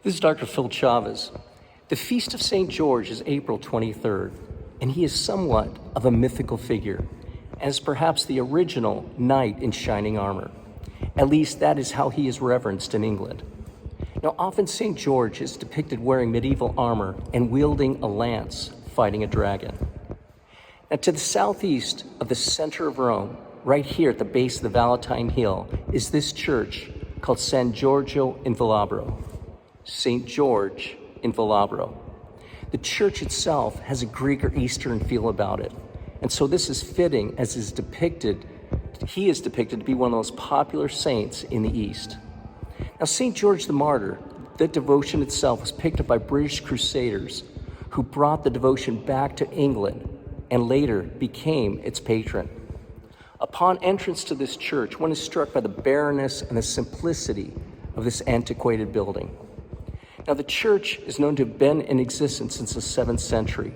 This is Dr. Phil Chavez. The Feast of St. George is April 23rd, and he is somewhat of a mythical figure, as perhaps the original knight in shining armor. At least that is how he is reverenced in England. Now, often St. George is depicted wearing medieval armor and wielding a lance, fighting a dragon. Now, to the southeast of the center of Rome, right here at the base of the Palatine Hill, is this church called San Giorgio in Velabro. St. George in Velabro. The church itself has a Greek or Eastern feel about it. And so this is fitting as he is depicted to be one of the most popular saints in the East. Now, St. George the Martyr, the devotion itself was picked up by British crusaders who brought the devotion back to England and later became its patron. Upon entrance to this church, one is struck by the barrenness and the simplicity of this antiquated building. Now, the church is known to have been in existence since the 7th century,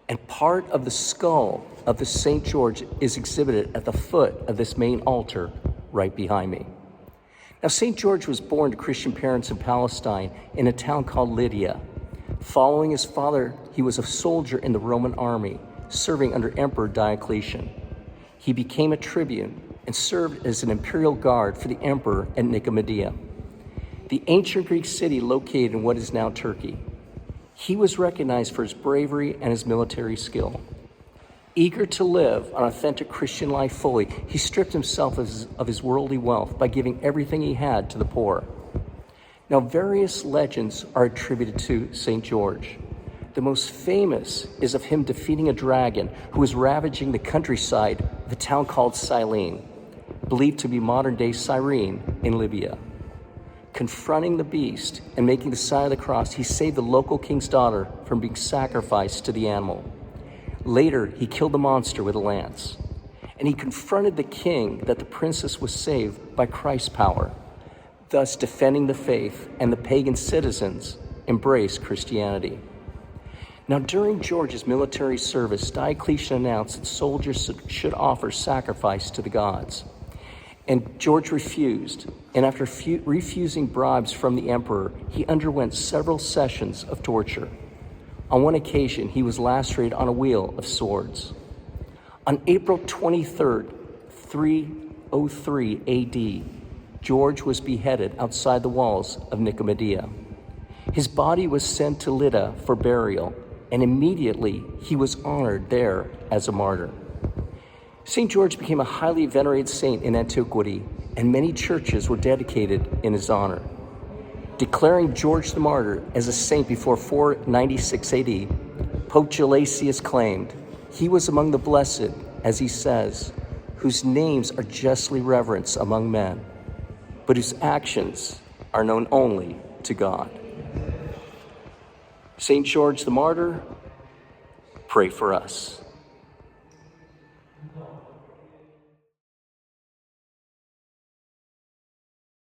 and part of the skull of the St. George is exhibited at the foot of this main altar right behind me. Now, St. George was born to Christian parents in Palestine in a town called Lydia. Following his father, he was a soldier in the Roman army, serving under Emperor Diocletian. He became a tribune and served as an imperial guard for the emperor at Nicomedia, the ancient Greek city located in what is now Turkey. He was recognized for his bravery and his military skill. Eager to live an authentic Christian life fully, he stripped himself of his worldly wealth by giving everything he had to the poor. Now, various legends are attributed to St. George. The most famous is of him defeating a dragon who was ravaging the countryside of a town called Cyrene, believed to be modern-day Cyrene in Libya. Confronting the beast and making the sign of the cross, he saved the local king's daughter from being sacrificed to the animal. Later, he killed the monster with a lance, and he confronted the king that the princess was saved by Christ's power, thus defending the faith, and the pagan citizens embraced Christianity. Now, during George's military service, Diocletian announced that soldiers should offer sacrifice to the gods. And George refused, and after refusing bribes from the emperor, he underwent several sessions of torture. On one occasion, he was lacerated on a wheel of swords. On April 23rd, 303 AD, George was beheaded outside the walls of Nicomedia. His body was sent to Lydda for burial, and immediately he was honored there as a martyr. St. George became a highly venerated saint in antiquity, and many churches were dedicated in his honor. Declaring George the Martyr as a saint before 496 AD, Pope Gelasius claimed, "He was among the blessed, as he says, whose names are justly reverenced among men, but whose actions are known only to God." St. George the Martyr, pray for us.